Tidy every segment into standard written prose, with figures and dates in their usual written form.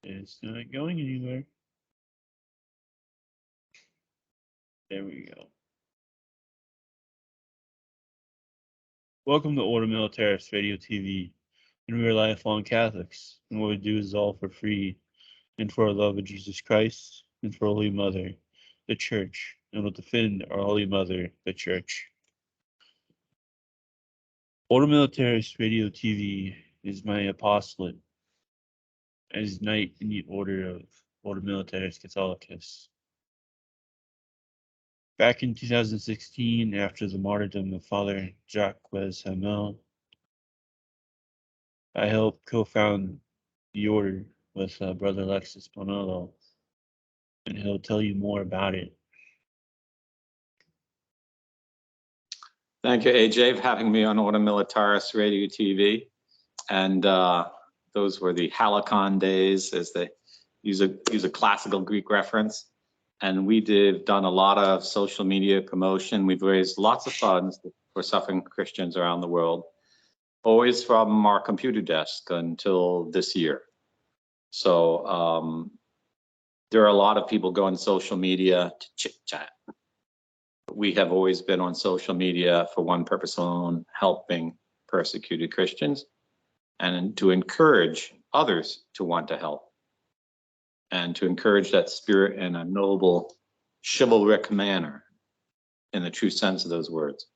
It's not going anywhere. There we go. Welcome to Order Militaris Radio TV, and we rely upon Catholics, and what we do is all for free, and for our love of Jesus Christ, and for Holy Mother, the Church, and will defend our Holy Mother, the Church. Order Militaris Radio TV is my apostolate as knight in the Order of Order Militaris Catholicus. Back in 2016, after the martyrdom of Father Jacques Hamel, I helped co-found the order with Brother Alexis Bonello, and he'll tell you more about it. Thank you, AJ, for having me on Order Militaris Radio TV. And those were the Halakon days, as they use a classical Greek reference. And done a lot of social media promotion. We've raised lots of funds for suffering Christians around the world, always from our computer desk until this year. So there are a lot of people going social media to chit chat. We have always been on social media for one purpose alone, helping persecuted Christians and to encourage others to want to help and to encourage that spirit in a noble, chivalric manner in the true sense of those words.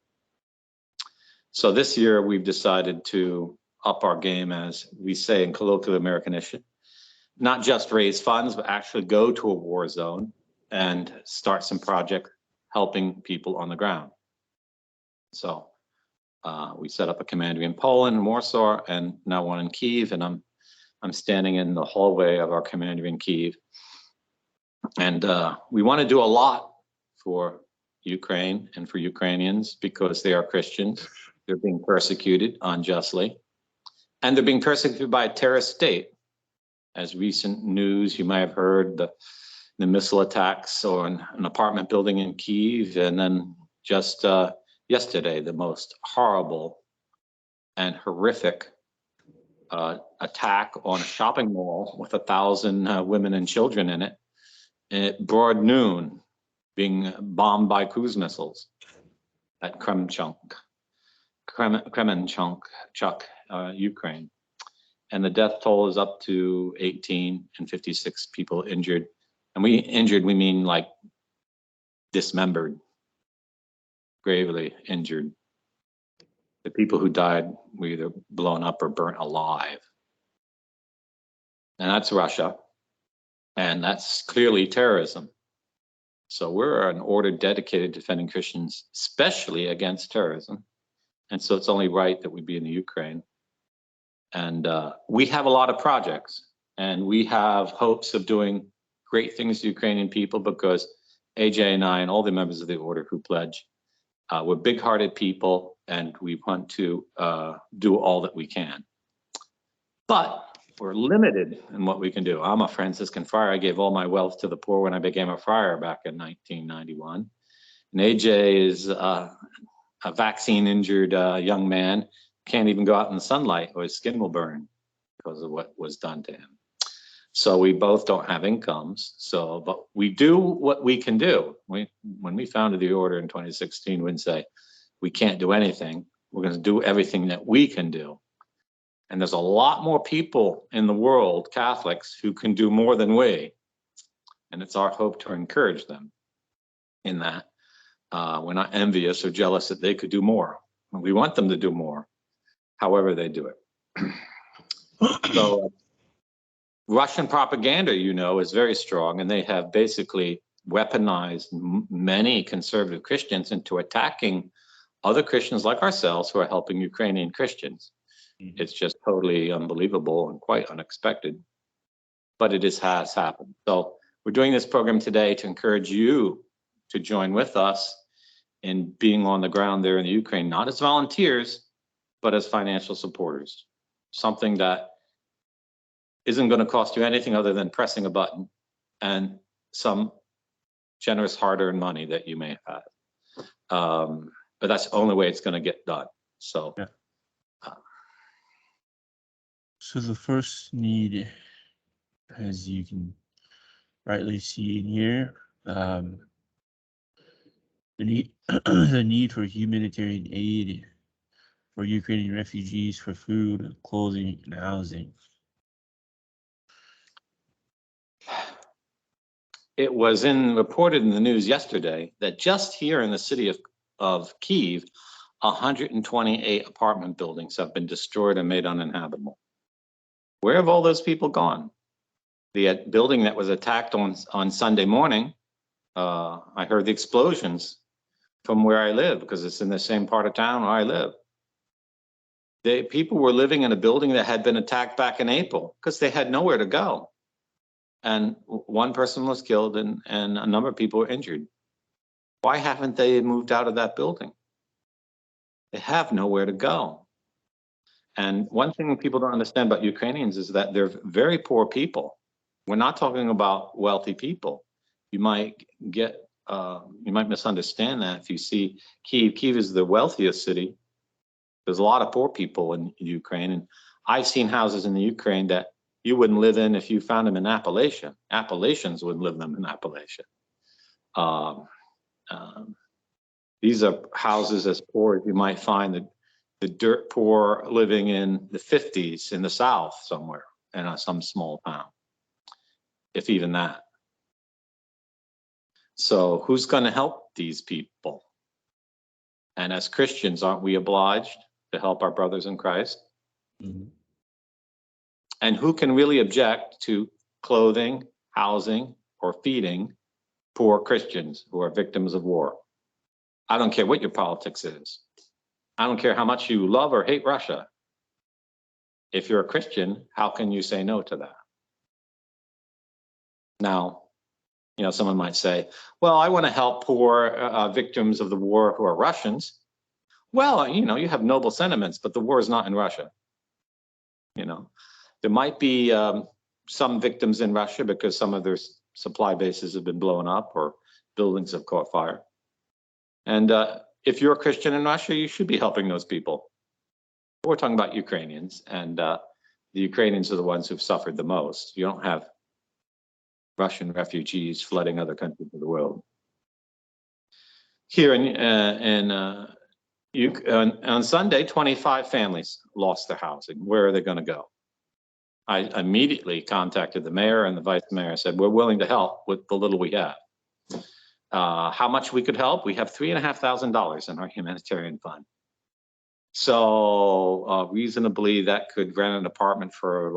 So this year we've decided to up our game, as we say in colloquial Americanism, not just raise funds, but actually go to a war zone and start some project helping people on the ground. So we set up a commandery in Poland, in Warsaw, and now one in Kyiv, and I'm standing in the hallway of our commandery in Kyiv. And we want to do a lot for Ukraine and for Ukrainians because they are Christians. They're being persecuted unjustly. And they're being persecuted by a terrorist state. As recent news, you might have heard the missile attacks on an apartment building in Kyiv, and then just yesterday, the most horrible and horrific attack on a shopping mall with 1,000 women and children in it at broad noon, being bombed by cruise missiles at Kremenchuk, Ukraine. And the death toll is up to 18 and 56 people injured. And we mean like dismembered, gravely injured. The people who died were either blown up or burnt alive. And that's Russia. And that's clearly terrorism. So we're an order dedicated to defending Christians, especially against terrorism. And so it's only right that we be in the Ukraine. And we have a lot of projects, and we have hopes of doing great things to Ukrainian people, because AJ and I and all the members of the order who pledge, we're big-hearted people, and we want to do all that we can. But we're limited in what we can do. I'm a Franciscan friar. I gave all my wealth to the poor when I became a friar back in 1991. And AJ is a vaccine-injured young man, can't even go out in the sunlight or his skin will burn because of what was done to him. So we both don't have incomes. So, but we do what we can do. When we founded the order in 2016, we didn't say we can't do anything. We're going to do everything that we can do. And there's a lot more people in the world, Catholics, who can do more than we. And it's our hope to encourage them in that. We're not envious or jealous that they could do more. We want them to do more, however they do it. So Russian propaganda, you know, is very strong, and they have basically weaponized many conservative Christians into attacking other Christians like ourselves who are helping Ukrainian Christians. Mm-hmm. It's just totally unbelievable and quite unexpected, but has happened. So we're doing this program today to encourage you to join with us in being on the ground there in the Ukraine, not as volunteers, but as financial supporters. Something that isn't going to cost you anything other than pressing a button and some generous hard-earned money that you may have. But that's the only way it's going to get done. So, so the first need as you can rightly see in here. The need, the need for humanitarian aid for Ukrainian refugees for food, clothing, and housing. It was reported in the news yesterday that just here in the city of Kyiv, 128 apartment buildings have been destroyed and made uninhabitable. Where have all those people gone? The building that was attacked on Sunday morning, I heard the explosions from where I live, because it's in the same part of town where I live. People were living in a building that had been attacked back in April because they had nowhere to go. And one person was killed and a number of people were injured. Why haven't they moved out of that building? They have nowhere to go. And one thing people don't understand about Ukrainians is that they're very poor people. We're not talking about wealthy people. You might misunderstand that if you see Kyiv. Kyiv is the wealthiest city. There's a lot of poor people in Ukraine, and I've seen houses in the Ukraine that you wouldn't live in if you found them in Appalachia. Appalachians wouldn't live them in Appalachia. These are houses as poor as you might find the dirt poor living in the 50s in the South somewhere in some small town, if even that. So who's going to help these people? And as Christians, aren't we obliged to help our brothers in Christ? Mm-hmm. And who can really object to clothing, housing, or feeding poor Christians who are victims of war? I don't care what your politics is. I don't care how much you love or hate Russia. If you're a Christian, how can you say no to that? Now, someone might say, well, I want to help poor victims of the war who are Russians. Well, you have noble sentiments, but the war is not in Russia. There might be some victims in Russia because some of their supply bases have been blown up or buildings have caught fire. And if you're a Christian in Russia, you should be helping those people. We're talking about Ukrainians, and the Ukrainians are the ones who've suffered the most. You don't have Russian refugees flooding other countries of the world. Here on Sunday, 25 families lost their housing. Where are they going to go? I immediately contacted the mayor and the vice mayor and said, we're willing to help with the little we have. How much we could help? We have $3,500 in our humanitarian fund. So reasonably, that could rent an apartment for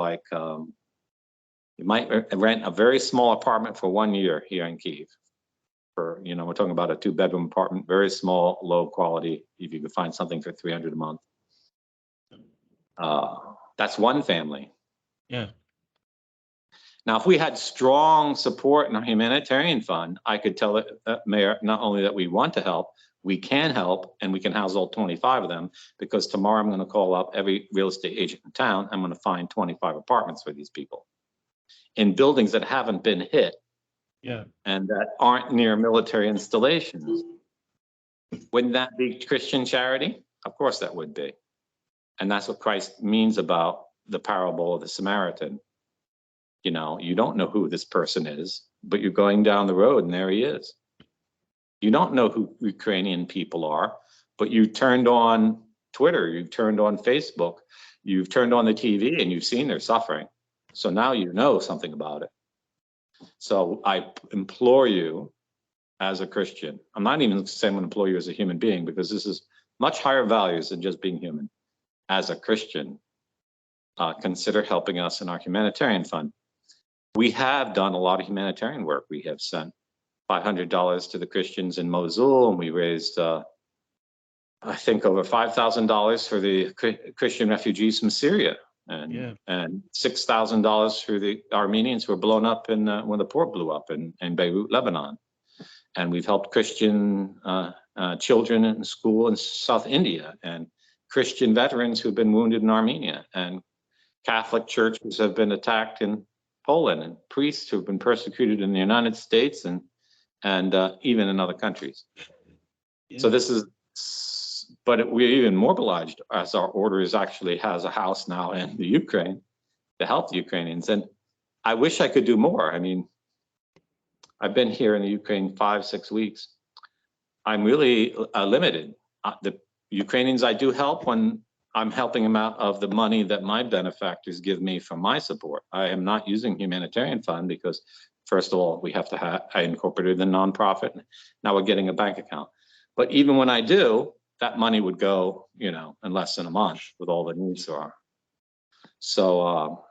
you might rent a very small apartment for 1 year here in Kyiv. We're talking about a 2-bedroom apartment, very small, low quality. If you could find something for $300 a month, that's one family. Yeah. Now, if we had strong support in our humanitarian fund, I could tell the mayor not only that we want to help, we can help, and we can house all 25 of them, because tomorrow I'm going to call up every real estate agent in town. I'm going to find 25 apartments for these people in buildings that haven't been hit. Yeah. And that aren't near military installations. Wouldn't that be Christian charity? Of course that would be. And that's what Christ means about the parable of the Samaritan. You don't know who this person is, but you're going down the road and there he is. You don't know who Ukrainian people are, but you turned on Twitter, you've turned on Facebook, you've turned on the TV and you've seen their suffering. So now you know something about it. So I implore you as a Christian, I'm not even saying I'm going to implore you as a human being, because this is much higher values than just being human. As a Christian, consider helping us in our humanitarian fund. We have done a lot of humanitarian work. We have sent $500 to the Christians in Mosul, and we raised, I think, over $5,000 for the Christian refugees from Syria. And $6,000 for the Armenians who were blown up when the port blew up in Beirut, Lebanon. And we've helped Christian children in school in South India, and Christian veterans who've been wounded in Armenia, and Catholic churches have been attacked in Poland, and priests who've been persecuted in the United States and even in other countries. Yeah. So this is. But we're even more obliged, as our order actually has a house now in the Ukraine to help the Ukrainians. And I wish I could do more. I mean, I've been here in the Ukraine 5-6 weeks. I'm really limited. The Ukrainians I do help when I'm helping them out of the money that my benefactors give me from my support. I am not using humanitarian fund because, first of all, we have to have, I incorporated the nonprofit. Now we're getting a bank account. But even when I do, that money would go, you know, in less than a month with all the needs there are. So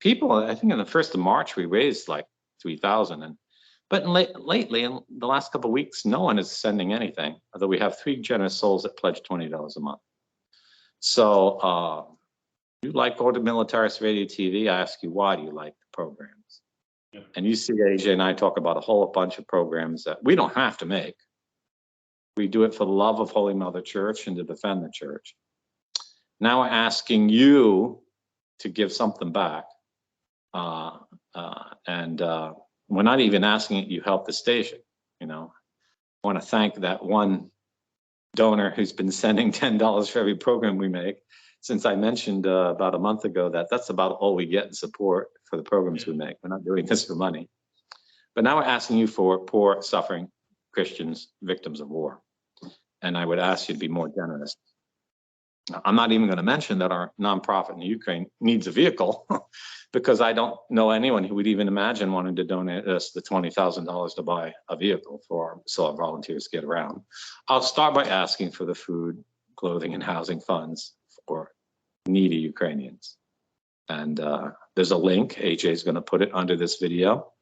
people, I think in the 1st of March, we raised like 3,000. But lately, in the last couple of weeks, no one is sending anything, although we have 3 generous souls that pledge $20 a month. So you like Order Militaris Radio TV, I ask you, why do you like the programs? Yeah. And you see AJ and I talk about a whole bunch of programs that we don't have to make. We do it for the love of Holy Mother Church and to defend the church. Now we're asking you to give something back. We're not even asking you help the station, you know. I want to thank that one donor who's been sending $10 for every program we make. Since I mentioned about a month ago that that's about all we get in support for the programs we make. We're not doing this for money. But now we're asking you for poor, suffering Christians, victims of war. And I would ask you to be more generous. I'm not even going to mention that our nonprofit in the Ukraine needs a vehicle because I don't know anyone who would even imagine wanting to donate us the $20,000 to buy a vehicle so our volunteers get around. I'll start by asking for the food, clothing, and housing funds for needy Ukrainians. And there's a link. AJ is going to put it under this video,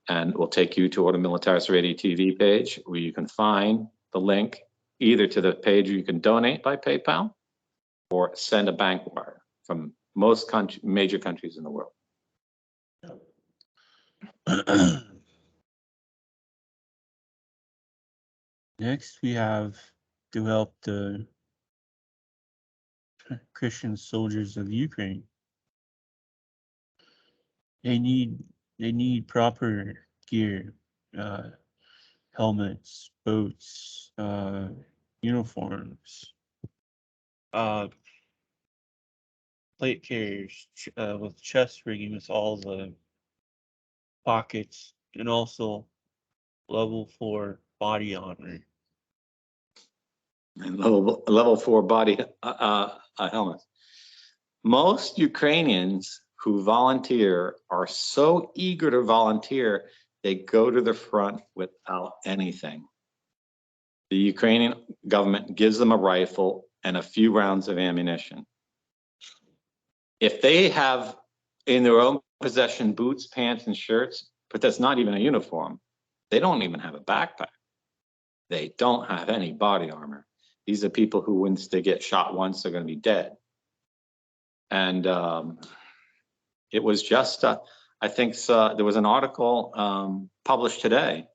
and we'll take you to Order Militaris Radio TV page where you can find the link either to the page where you can donate by PayPal or send a bank wire from most major countries in the world. Next, we have to help the Christian soldiers of Ukraine. They need proper gear, helmets, boats, uniforms, plate carriers with chest rigging with all the pockets, and also level 4 body armor. And level 4 body helmets. Most Ukrainians who volunteer are so eager to volunteer, they go to the front without anything. The Ukrainian government gives them a rifle and a few rounds of ammunition. If they have in their own possession boots, pants, and shirts, but that's not even a uniform, they don't even have a backpack. They don't have any body armor. These are people who, once they get shot once, they're going to be dead. And it was just, I think there was an article published today.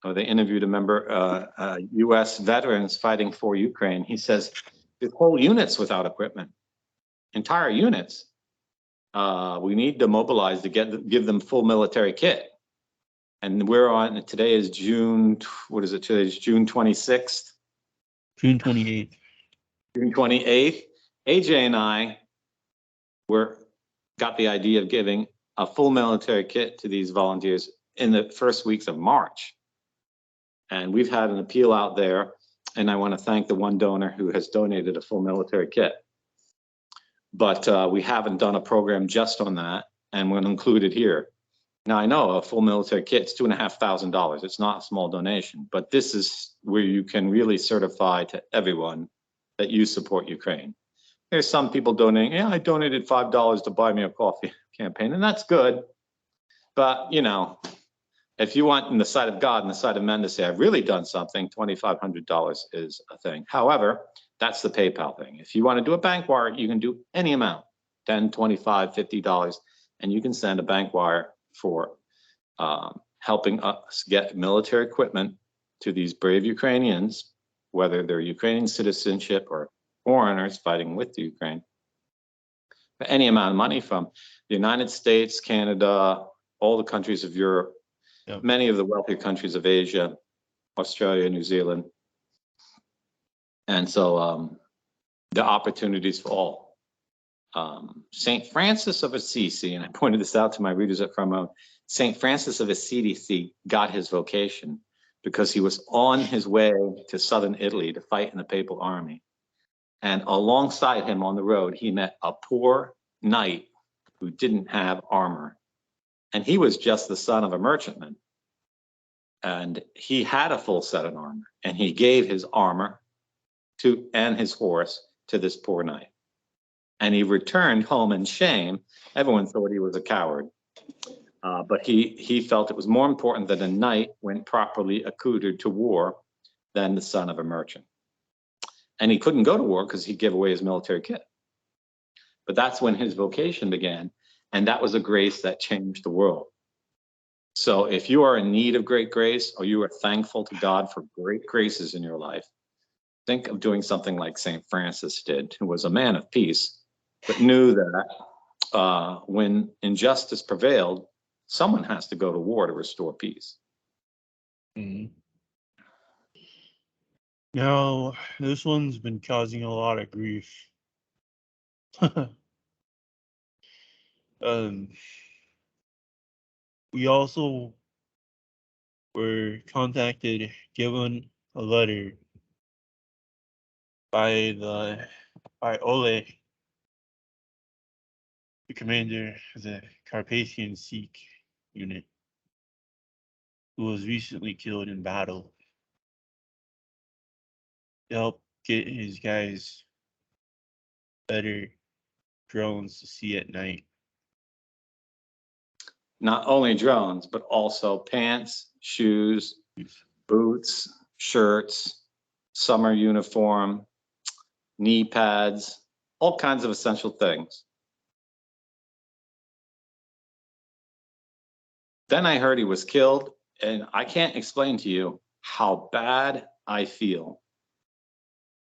They interviewed a member, U.S. veterans fighting for Ukraine. He says, the whole units without equipment, entire units. We need to mobilize to give them full military kit. And we're on, today is June, what is it today? It's June 26th. June 28th. June 28th. AJ and I got the idea of giving a full military kit to these volunteers in the first weeks of March. And we've had an appeal out there, and I want to thank the one donor who has donated a full military kit. But we haven't done a program just on that, and we'll include it here. Now, I know a full military kit is $2,500. It's not a small donation, but this is where you can really certify to everyone that you support Ukraine. There's some people donating, yeah, I donated $5 to buy me a coffee campaign, and that's good. But, you know, if you want in the sight of God and the sight of men to say, I've really done something, $2,500 is a thing. However, that's the PayPal thing. If you want to do a bank wire, you can do any amount, $10, $25, $50, and you can send a bank wire for helping us get military equipment to these brave Ukrainians, whether they're Ukrainian citizenship or foreigners fighting with the Ukraine. For any amount of money from the United States, Canada, all the countries of Europe, yep, many of the wealthier countries of Asia, Australia, New Zealand. And so the opportunities for all. St. Francis of Assisi, and I pointed this out to my readers at Front. St. Francis of Assisi got his vocation because he was on his way to southern Italy to fight in the papal army. And alongside him on the road, he met a poor knight who didn't have armor. And he was just the son of a merchantman. And he had a full set of armor. And he gave his armor and his horse to this poor knight. And he returned home in shame. Everyone thought he was a coward. But he felt it was more important that a knight went properly accoutred to war than the son of a merchant. And he couldn't go to war because he'd give away his military kit. But that's when his vocation began. And that was a grace that changed the world. So if you are in need of great grace, or you are thankful to God for great graces in your life, think of doing something like St. Francis did, who was a man of peace, but knew that when injustice prevailed, someone has to go to war to restore peace. Mm-hmm. Now, this one's been causing a lot of grief. We also were contacted, given a letter by Ole, the commander of the Carpathian Sikh unit, who was recently killed in battle, to help get his guys better drones to see at night. Not only drones, but also pants, shoes, boots, shirts, summer uniform, knee pads, all kinds of essential things. Then I heard he was killed, and I can't explain to you how bad I feel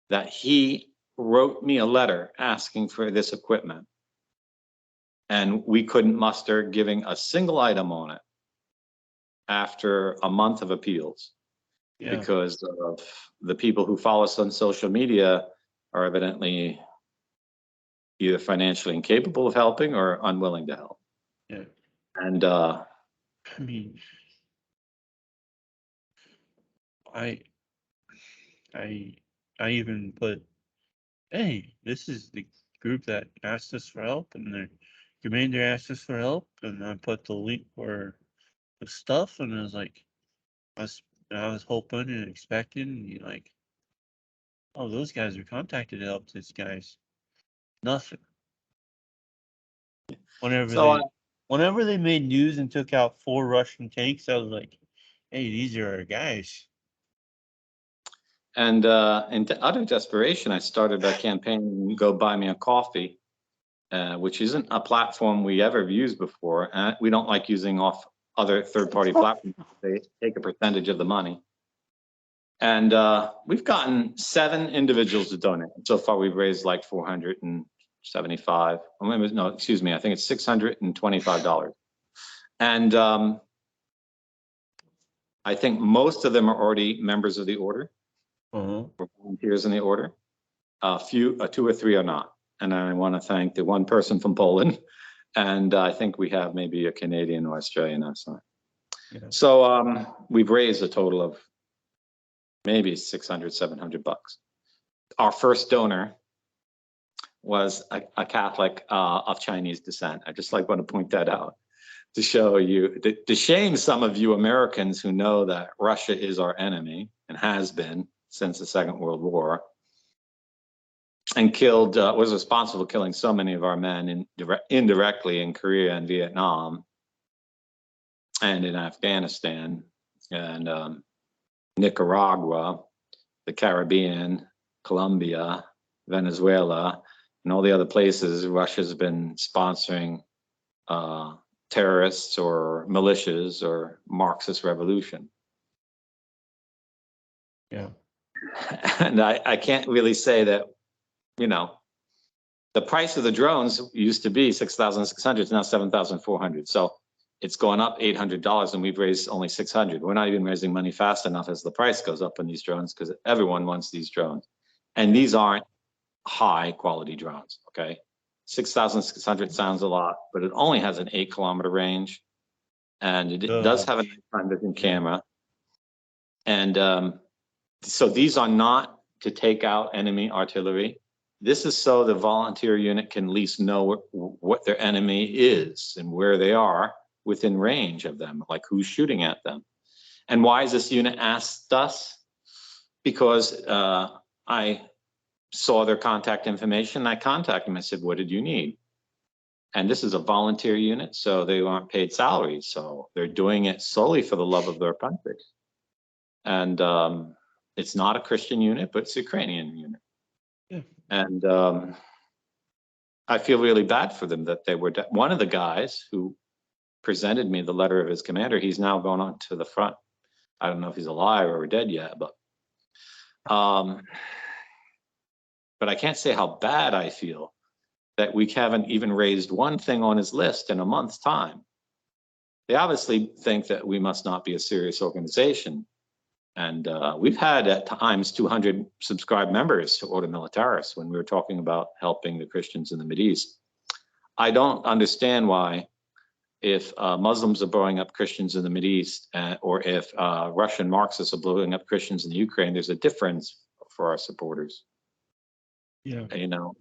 that he wrote me a letter asking for this equipment, and we couldn't muster giving a single item on it after a month of appeals. Yeah. Because of the people who follow us on social media are evidently either financially incapable of helping or unwilling to help. Yeah. And I mean, I even put, hey, this is the group that asked us for help, and the commander asked us for help, and I put the link for the stuff, and I was like, I was hoping and expecting, and like, oh, those guys were contacted to help these guys. Nothing. Whenever they made news and took out 4 Russian tanks, I was like, hey, these are our guys. And in utter desperation, I started a campaign, Go Buy Me a Coffee, which isn't a platform we ever used before. And we don't like using off other third-party platforms. They take a percentage of the money. And we've gotten 7 individuals to donate. So far, we've raised like $475. No, excuse me. I think it's $625. And I think most of them are already members of the order. Or volunteers in the order. A few, 2 or 3 are not. And I want to thank the one person from Poland, and I think we have maybe a Canadian or Australian outside. Yeah. So we've raised a total of maybe $600, $700. Our first donor was a Catholic of Chinese descent. I just want to point that out to show you, to shame some of you Americans who know that Russia is our enemy and has been since the Second World War, and was responsible for killing so many of our men indirectly in Korea and Vietnam and in Afghanistan and Nicaragua, the Caribbean, Colombia, Venezuela, and all the other places. Russia's been sponsoring terrorists or militias or Marxist revolution. Yeah. And I can't really say that, the price of the drones used to be $6,600, it's now $7,400. So it's gone up $800, and we've raised only $600. We're not even raising money fast enough as the price goes up on these drones, because everyone wants these drones. And these aren't high quality drones, okay? 6,600 sounds a lot, but it only has an 8-kilometer range, and it does have a nighttime vision camera. And so these are not to take out enemy artillery. This is so the volunteer unit can at least know what their enemy is and where they are within range of them, like who's shooting at them. And why is this unit asked us? Because I saw their contact information. I contacted them. I said, what did you need? And this is a volunteer unit, so they aren't paid salaries. So they're doing it solely for the love of their country. And it's not a Christian unit, but it's a Ukrainian unit. Yeah. And I feel really bad for them that they were, one of the guys who presented me the letter of his commander, he's now gone on to the front. I don't know if he's alive or dead yet, but I can't say how bad I feel that we haven't even raised one thing on his list in a month's time. They obviously think that we must not be a serious organization. And we've had at times 200 subscribed members to Ordo Militaris when we were talking about helping the Christians in the Mideast. I don't understand why, if Muslims are blowing up Christians in the Mideast, or if Russian Marxists are blowing up Christians in the Ukraine, there's a difference for our supporters. Yeah. You know,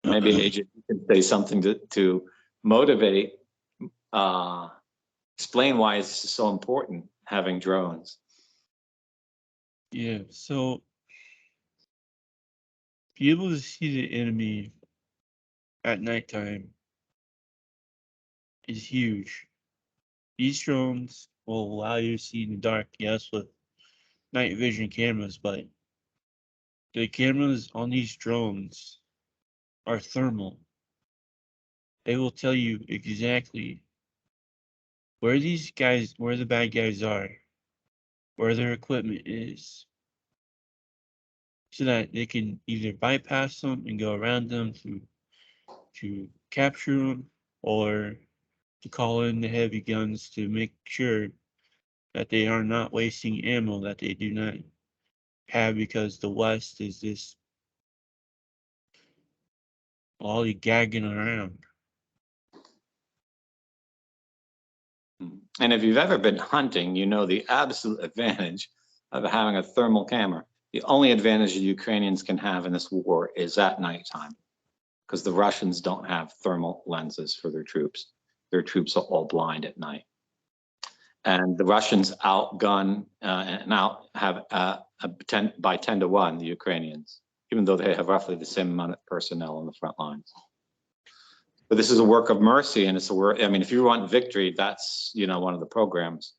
maybe Agent can say something to motivate, explain why it's so important having drones. Yeah. So be able to see the enemy at nighttime is huge. These drones will allow you to see in the dark, yes, with night vision cameras, but the cameras on these drones are thermal. They will tell you exactly where the bad guys are, where their equipment is, so that they can either bypass them and go around them to capture them, or to call in the heavy guns to make sure that they are not wasting ammo that they do not have, because the West is this gagging around. And if you've ever been hunting, you know the absolute advantage of having a thermal camera. The only advantage the Ukrainians can have in this war is at nighttime, because the Russians don't have thermal lenses for their troops. Their troops are all blind at night. And the Russians outgun and have by 10 to 1 the Ukrainians, even though they have roughly the same amount of personnel on the front lines. But this is a work of mercy, and it's a work. I mean, if you want victory, that's, you know, one of the programs.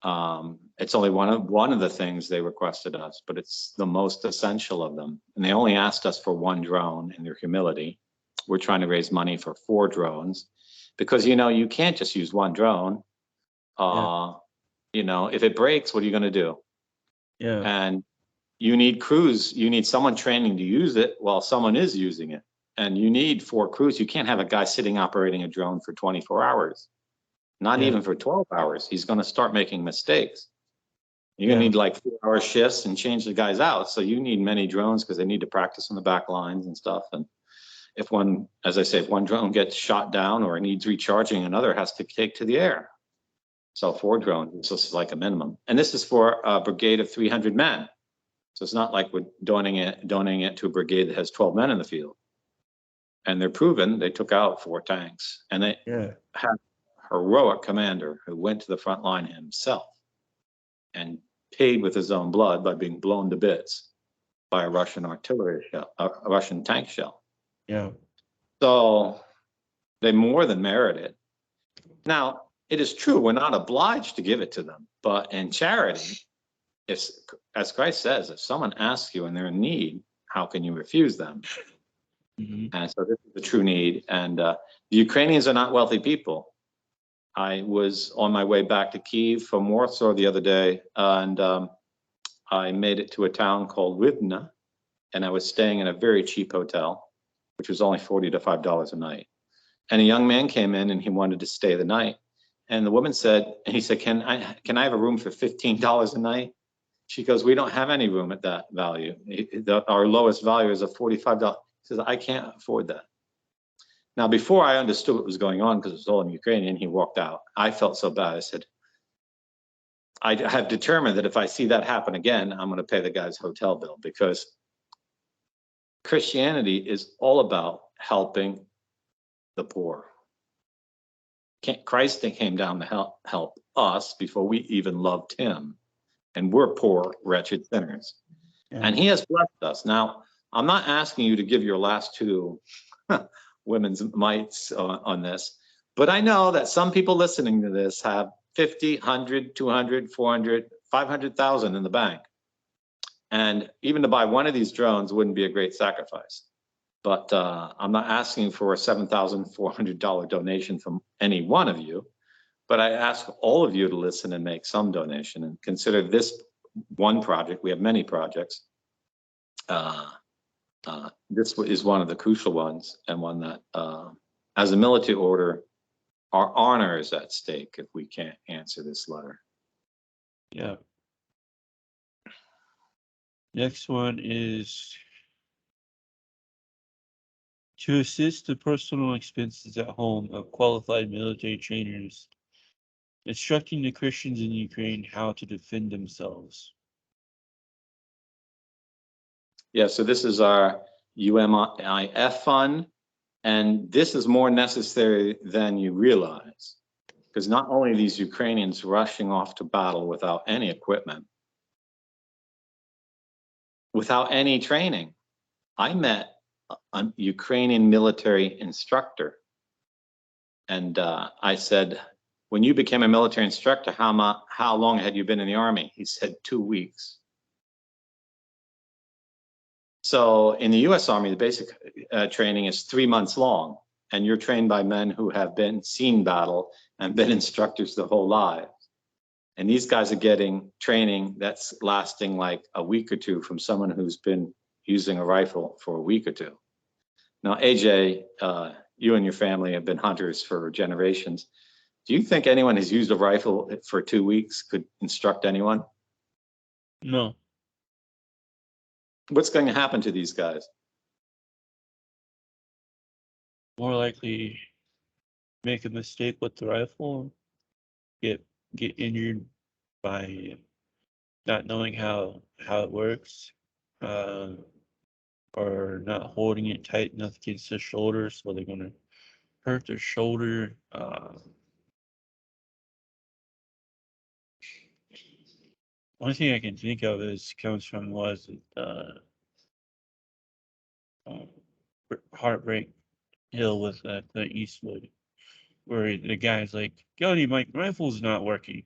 It's only one of the things they requested us, but it's the most essential of them. And they only asked us for 1 drone in their humility. We're trying to raise money for 4 drones, because, you know, you can't just use 1 drone. You know, if it breaks, what are you going to do? Yeah. And you need crews. You need someone training to use it while someone is using it. And you need 4 crews. You can't have a guy sitting operating a drone for 24 hours, not even for 12 hours. He's going to start making mistakes. You're going to need like 4-hour shifts and change the guys out. So you need many drones, because they need to practice on the back lines and stuff. And if one, as I say, if 1 drone gets shot down or needs recharging, another has to take to the air. So 4 drones, this is like a minimum. And this is for a brigade of 300 men. So it's not like we're donating it to a brigade that has 12 men in the field. And they're proven. They took out 4 tanks, and they had a heroic commander who went to the front line himself and paid with his own blood by being blown to bits by a Russian artillery shell, a Russian tank shell. Yeah. So they more than merit it. Now, it is true, we're not obliged to give it to them, but in charity, if, as Christ says, if someone asks you and they're in need, how can you refuse them? And so this is the true need. And the Ukrainians are not wealthy people. I was on my way back to Kyiv from Warsaw the other day, and I made it to a town called Rivne, and I was staying in a very cheap hotel, which was only $40 to $5 a night. And a young man came in and he wanted to stay the night. And the woman said, and he said, can I have a room for $15 a night? She goes, we don't have any room at that value. Our lowest value is a $45. He says, I can't afford that. Now, before I understood what was going on, because it was all in Ukrainian, he walked out. I felt so bad. I said, I have determined that if I see that happen again, I'm going to pay the guy's hotel bill, because Christianity is all about helping the poor. Christ came down to help us before we even loved him. And we're poor, wretched sinners. Yeah. And he has blessed us. Now, I'm not asking you to give your last two women's mites on this, but I know that some people listening to this have 50, 100, 200, 400, 500,000 in the bank. And even to buy one of these drones wouldn't be a great sacrifice. But I'm not asking for a $7,400 donation from any one of you, but I ask all of you to listen and make some donation and consider this one project. We have many projects. This is one of the crucial ones, and one that, as a military order, our honor is at stake if we can't answer this letter. Yeah. Next one is to assist the personal expenses at home of qualified military trainers, instructing the Christians in Ukraine how to defend themselves. Yeah, so this is our UMIF fund, and this is more necessary than you realize, because not only are these Ukrainians rushing off to battle without any equipment, without any training. I met a Ukrainian military instructor, and I said, when you became a military instructor, how long had you been in the Army? He said 2 weeks. So in the US Army, the basic training is 3 months long, and you're trained by men who have seen battle and been instructors their whole lives. And these guys are getting training that's lasting like a week or two from someone who's been using a rifle for a week or two. Now, AJ, you and your family have been hunters for generations. Do you think anyone who's used a rifle for 2 weeks could instruct anyone? No. What's going to happen to these guys? More likely make a mistake with the rifle, get injured by not knowing how it works, or not holding it tight enough against their shoulder, so they're gonna hurt their shoulder. One thing I can think of comes from Heartbreak Hill with Clint Eastwood, where the guy's like, "Goody, my rifle's not working,"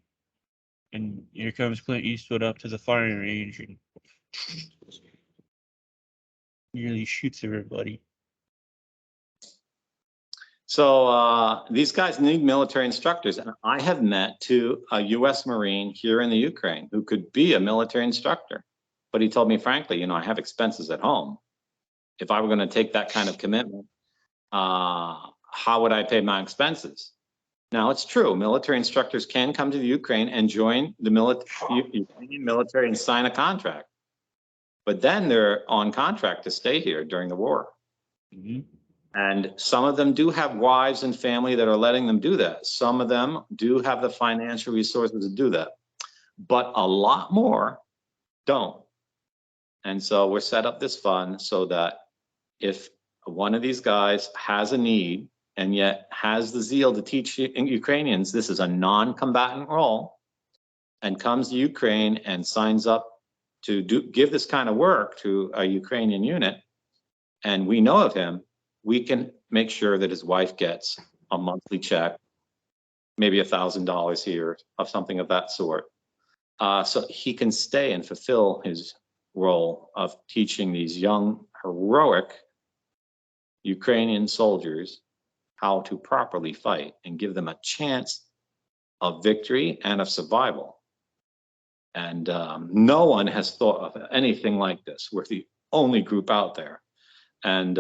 and here comes Clint Eastwood up to the firing range and nearly shoots everybody. So these guys need military instructors, and I have met a U.S. Marine here in the Ukraine who could be a military instructor, but he told me frankly, I have expenses at home. If I were going to take that kind of commitment, how would I pay my expenses? Now, it's true, military instructors can come to the Ukraine and join the Ukrainian military and sign a contract, but then they're on contract to stay here during the war. Mm-hmm. And some of them do have wives and family that are letting them do that. Some of them do have the financial resources to do that, but a lot more don't. And so we're set up this fund so that if one of these guys has a need and yet has the zeal to teach Ukrainians, this is a non-combatant role, and comes to Ukraine and signs up to give this kind of work to a Ukrainian unit, and we know of him, we can make sure that his wife gets a monthly check, maybe $1,000 here, of something of that sort. So he can stay and fulfill his role of teaching these young, heroic Ukrainian soldiers how to properly fight and give them a chance of victory and of survival. And no one has thought of anything like this. We're the only group out there. And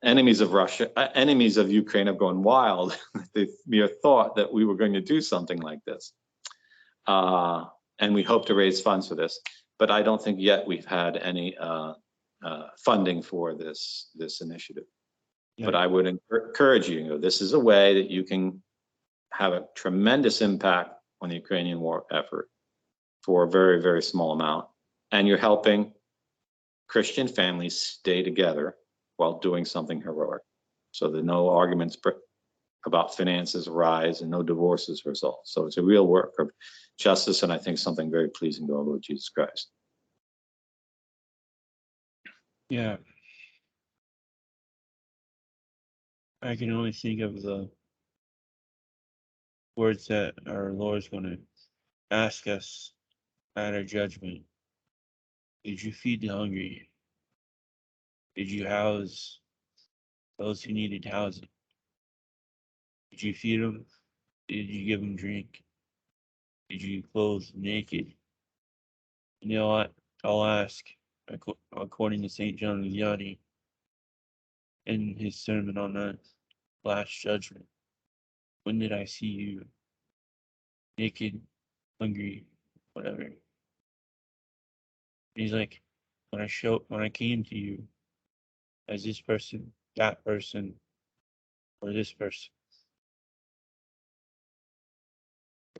enemies of Russia, enemies of Ukraine have gone wild. The mere thought that we were going to do something like this. And we hope to raise funds for this. But I don't think yet we've had any funding for this initiative. Yeah. But I would encourage you, this is a way that you can have a tremendous impact on the Ukrainian war effort for a very, very small amount. And you're helping Christian families stay together while doing something heroic. So that no arguments about finances arise and no divorces result. So it's a real work of justice, and I think something very pleasing to our Lord Jesus Christ. Yeah. I can only think of the words that our Lord's going to ask us at our judgment. Did you feed the hungry? Did you house those who needed housing? Did you feed them? Did you give them drink? Did you clothe them naked? You know what? I'll ask, according to St. John Vianney in his sermon on the Last Judgment, when did I see you naked, hungry, whatever? And he's like, when I came to you as this person, that person, or this person.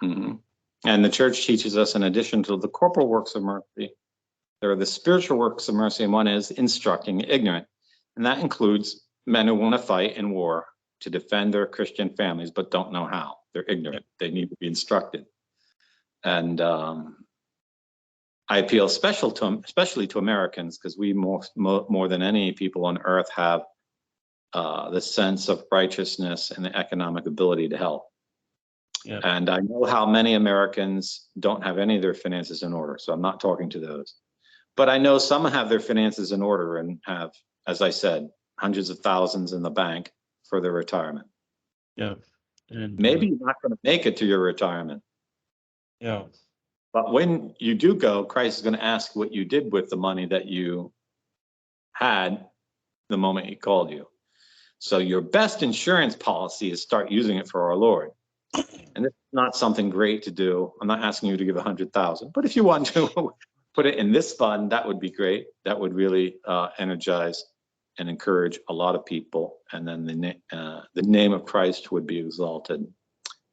Mm-hmm. And the church teaches us, in addition to the corporal works of mercy, there are the spiritual works of mercy, and one is instructing the ignorant. And that includes men who want to fight in war to defend their Christian families, but don't know how. They're ignorant. They need to be instructed. And I appeal especially to Americans, because we more than any people on earth have the sense of righteousness and the economic ability to help. Yeah. And I know how many Americans don't have any of their finances in order, so I'm not talking to those. But I know some have their finances in order and have, as I said, hundreds of thousands in the bank for their retirement. Yeah. And maybe you're not going to make it to your retirement. Yeah. But when you do go, Christ is going to ask what you did with the money that you had the moment he called you. So your best insurance policy is start using it for our Lord. And it's not something great to do. I'm not asking you to give 100,000, but if you want to put it in this fund, that would be great. That would really energize and encourage a lot of people. And then the name of Christ would be exalted,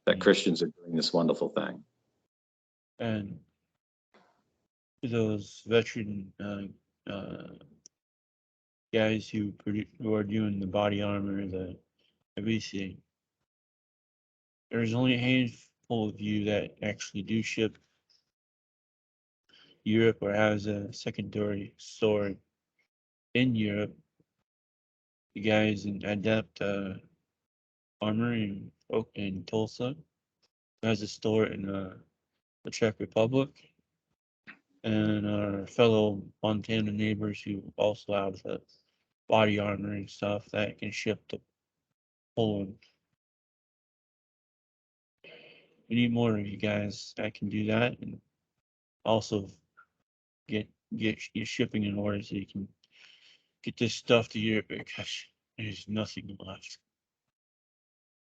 that Christians are doing this wonderful thing. And to those veteran guys who are doing the body armor, the everything, there's only a handful of you that actually do ship Europe or has a secondary store in Europe. The guys in Adept Armor in Tulsa, who has a store in the Czech Republic, and our fellow Montana neighbors who also have the body armor and stuff that can ship to Poland. We need more of you guys that can do that, and also get your shipping in order so you can get this stuff to Europe, because there's nothing left.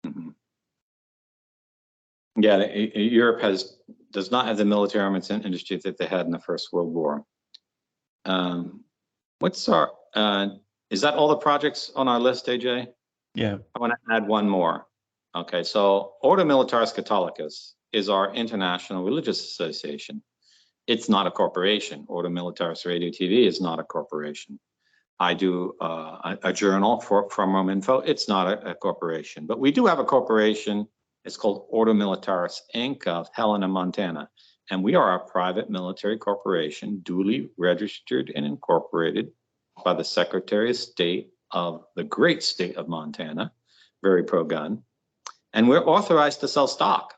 Mhm. Yeah, Europe does not have the military armaments industry that they had in the First World War. Is that all the projects on our list, AJ? Yeah. I want to add one more. Okay, so Ordo Militaris Catholicus is our international religious association. It's not a corporation. Ordo Militaris Radio TV is not a corporation. I do a journal from Rome Info. It's not a corporation, but we do have a corporation. It's called Ordo Militaris Inc. of Helena, Montana. And we are a private military corporation, duly registered and incorporated by the Secretary of State of the great state of Montana, very pro-gun. And we're authorized to sell stock.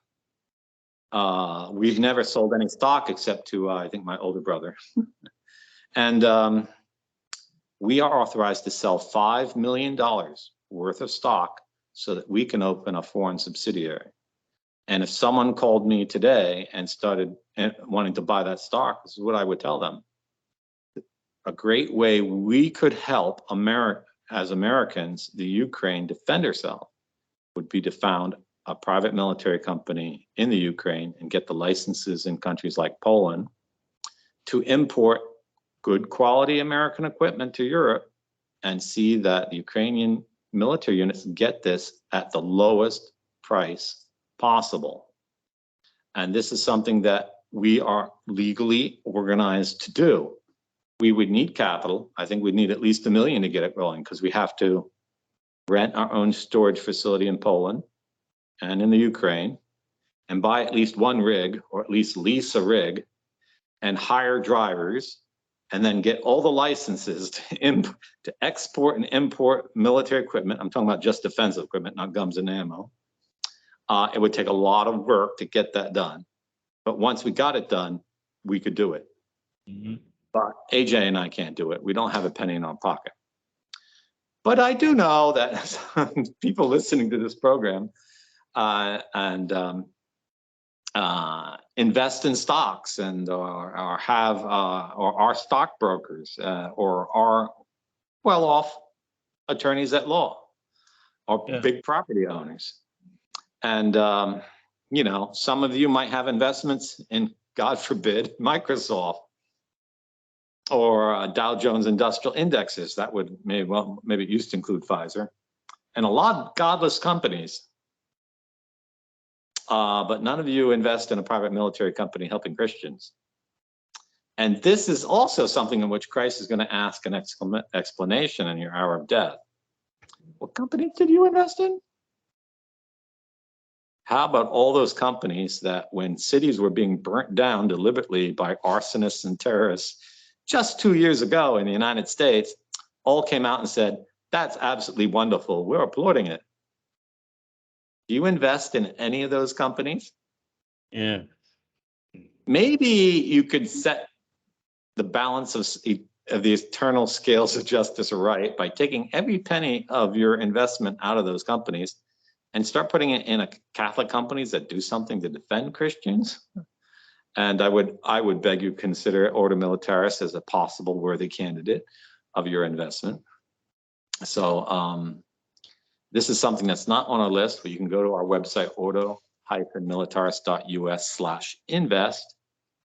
We've never sold any stock except to, I think, my older brother. And we are authorized to sell $5 million worth of stock so that we can open a foreign subsidiary. And if someone called me today and started wanting to buy that stock, this is what I would tell them. A great way we could help as Americans, the Ukraine, defend herself would be to found a private military company in the Ukraine and get the licenses in countries like Poland to import good quality American equipment to Europe and see that the Ukrainian military units get this at the lowest price possible. And this is something that we are legally organized to do. We would need capital. I think we'd need at least $1 million to get it rolling, because we have to rent our own storage facility in Poland and in the Ukraine, and buy at least one rig, or at least lease a rig, and hire drivers, and then get all the licenses to export and import military equipment. I'm talking about just defensive equipment, not guns and ammo. It would take a lot of work to get that done. But once we got it done, we could do it. Mm-hmm. But AJ and I can't do it. We don't have a penny in our pocket. But I do know that people listening to this program invest in stocks and or are stockbrokers or are well-off attorneys at law or big property owners. And you know, some of you might have investments in, God forbid, Microsoft or Dow Jones Industrial Indexes. That would maybe it used to include Pfizer, and a lot of godless companies. But none of you invest in a private military company helping Christians. And this is also something in which Christ is going to ask an explanation in your hour of death. What company did you invest in? How about all those companies that, when cities were being burnt down deliberately by arsonists and terrorists just 2 years ago in the United States, all came out and said, that's absolutely wonderful, we're applauding it. Do you invest in any of those companies? Yeah. Maybe you could set the balance of the eternal scales of justice right by taking every penny of your investment out of those companies and start putting it in a Catholic companies that do something to defend Christians. And I would beg you consider Ordo Militaris as a possible worthy candidate of your investment. So this is something that's not on our list, but you can go to our website, ordo-militaris.us/invest,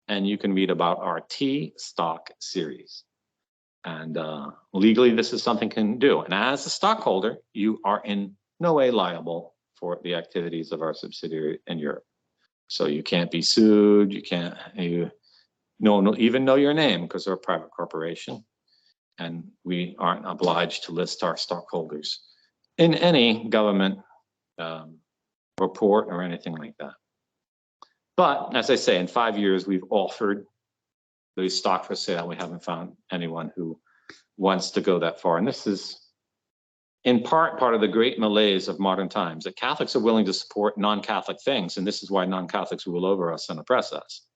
and you can read about our T-stock series. And legally, this is something you can do. And as a stockholder, you are in no way liable for the activities of our subsidiary in Europe. So you can't be sued. No one will even know your name because we're a private corporation. And we aren't obliged to list our stockholders in any government report or anything like that. But as I say, in 5 years, we've offered these stock for sale. We haven't found anyone who wants to go that far. And this is in part of the great malaise of modern times, that Catholics are willing to support non-Catholic things. And this is why non-Catholics rule over us and oppress us.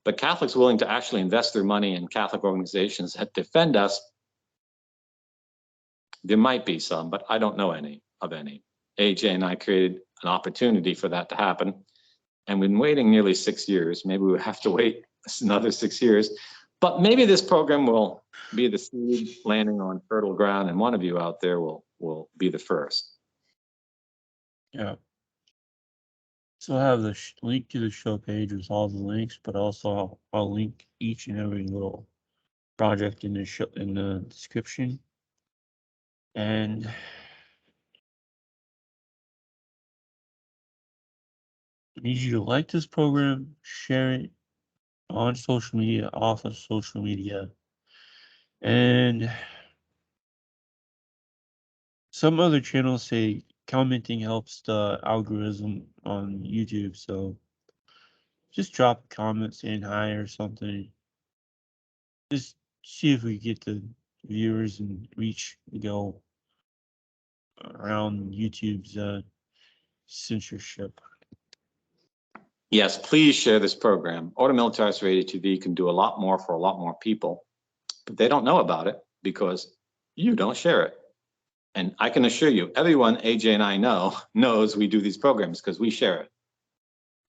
But Catholics willing to actually invest their money in Catholic organizations that defend us, there might be some, but I don't know any of any. AJ and I created an opportunity for that to happen. And we've been waiting nearly 6 years. Maybe we'll have to wait another 6 years. But maybe this program will be the seed landing on fertile ground, and one of you out there will be the first. Yeah. So I have the link to the show page with all the links, but also I'll link each and every little project in the show in the description. And I need you to like this program, share it on social media, off of social media, and some other channels say commenting helps the algorithm on YouTube. So just drop a comment saying hi or something. Just see if we get the viewers and reach go around YouTube's censorship. Yes, please share this program. Ordo Militaris Radio TV can do a lot more for a lot more people, but they don't know about it because you don't share it. And I can assure you, everyone AJ and I knows we do these programs because we share it.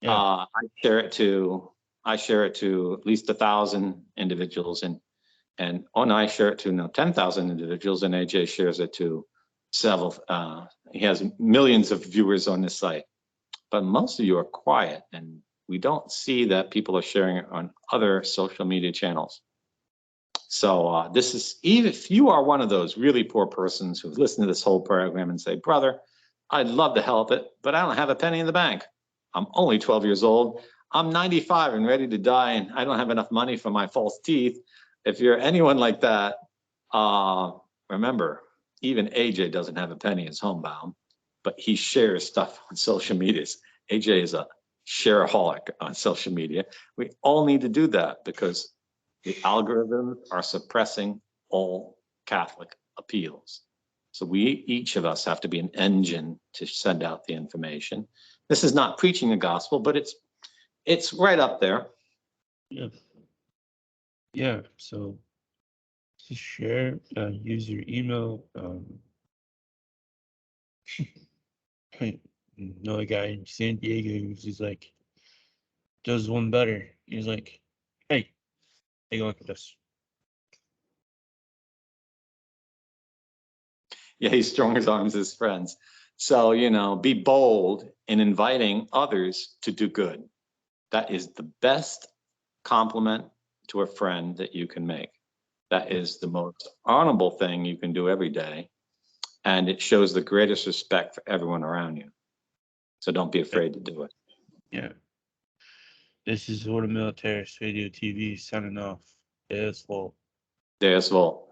Yeah. I share it to at least 1,000 individuals, and I share it to 10,000 individuals, and AJ shares it to several. He has millions of viewers on this site, but most of you are quiet, and we don't see that people are sharing it on other social media channels. So this is, even if you are one of those really poor persons who've listened to this whole program and say, brother, I'd love to help it, but I don't have a penny in the bank. I'm only 12 years old. I'm 95 and ready to die, and I don't have enough money for my false teeth. If you're anyone like that, remember, even AJ doesn't have a penny, is homebound, but he shares stuff on social medias. AJ is a shareaholic on social media. We all need to do that because the algorithms are suppressing all Catholic appeals. So we, each of us, have to be an engine to send out the information. This is not preaching the gospel, but it's right up there. Yeah. Yeah. So just share, use your email. I know a guy in San Diego who's just like, does one better. He's like, hey, take a look at this. Yeah, he strung his arms as friends. So, be bold in inviting others to do good. That is the best compliment to a friend that you can make. That is the most honorable thing you can do every day. And it shows the greatest respect for everyone around you. So don't be afraid to do it. Yeah. This is Order Militaris Radio TV signing off. Yes, well. Deus Vol.